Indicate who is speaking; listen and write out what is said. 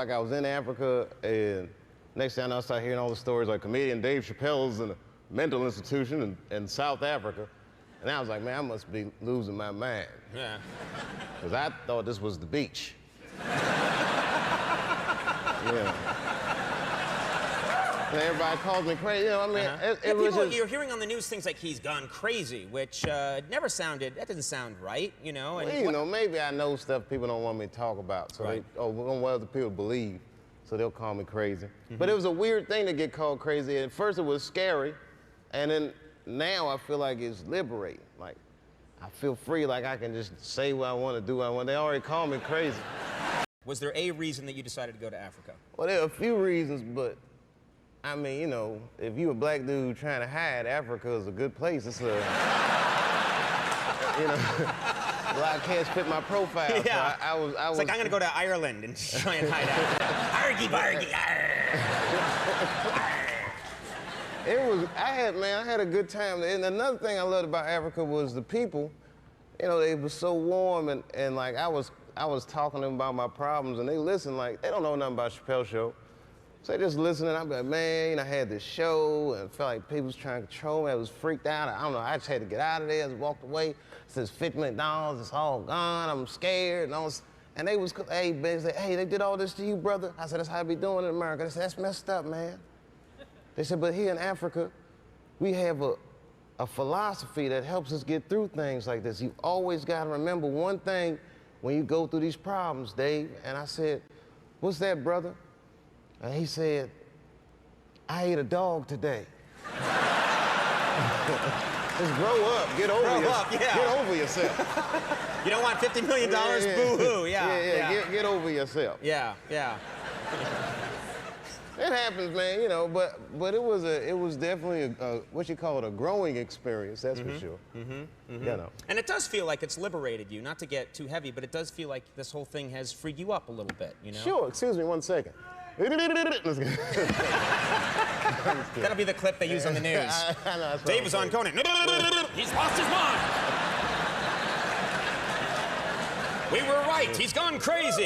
Speaker 1: Like I was in Africa, and next thing I know, I started hearing all the stories like comedian Dave Chappelle's in a mental institution in South Africa. And I was like, man, I must be losing my mind.
Speaker 2: Yeah.
Speaker 1: Because I thought this was the beach. Yeah. And everybody calls me crazy. You know, I mean, it was
Speaker 2: people,
Speaker 1: just...
Speaker 2: You're hearing on the news things like he's gone crazy, which never sounded, that doesn't sound right, you know? And
Speaker 1: well, you know, maybe I know stuff people don't want me to talk about. So
Speaker 2: right.
Speaker 1: they, what other people believe. So they'll call me crazy. But it was a weird thing to get called crazy. At first it was scary. And then now I feel like it's liberating. Like, I feel free, like I can just say what I want to do what I want. They already call me crazy.
Speaker 2: Was there a reason that you decided to go to Africa?
Speaker 1: Well, there are a few reasons, but I mean, you know, if you a black dude trying to hide, Africa is a good place. It's a, you know, a lot of cats fit my profile.
Speaker 2: Yeah.
Speaker 1: So I was
Speaker 2: it's like, I'm gonna go to Ireland and try and hide out. Argy bargy,
Speaker 1: I had a good time. And another thing I loved about Africa was the people. You know, they were so warm and like I was talking to them about my problems and they listened like, they don't know nothing about Chappelle's show. So they just listening, I'd be like, man, you know, I had this show and felt like people was trying to control me. I was freaked out. I don't know, I just had to get out of there. I just walked away. It says $50 million, it's all gone, I'm scared. And they was, hey, they said, hey, they did all this to you, brother? I said, that's how I be doing in America. They said, that's messed up, man. They said, but here in Africa, we have a philosophy that helps us get through things like this. You always gotta remember one thing when you go through these problems, Dave. And I said, what's that, brother? And he said, I ate a dog today. Just grow up, get over yourself.
Speaker 2: You don't want $50 million, boo-hoo, yeah.
Speaker 1: Get over yourself.
Speaker 2: Yeah.
Speaker 1: It happens, man, you know, but it was definitely what you call it, a growing experience, that's for sure. You know.
Speaker 2: And it does feel like it's liberated you, not to get too heavy, but it does feel like this whole thing has freed you up a little bit, you know?
Speaker 1: Sure, excuse me 1 second.
Speaker 2: That'll be the clip they use on the news.
Speaker 1: I know,
Speaker 2: Dave was on Conan. He's lost his mind. We were right, he's gone crazy.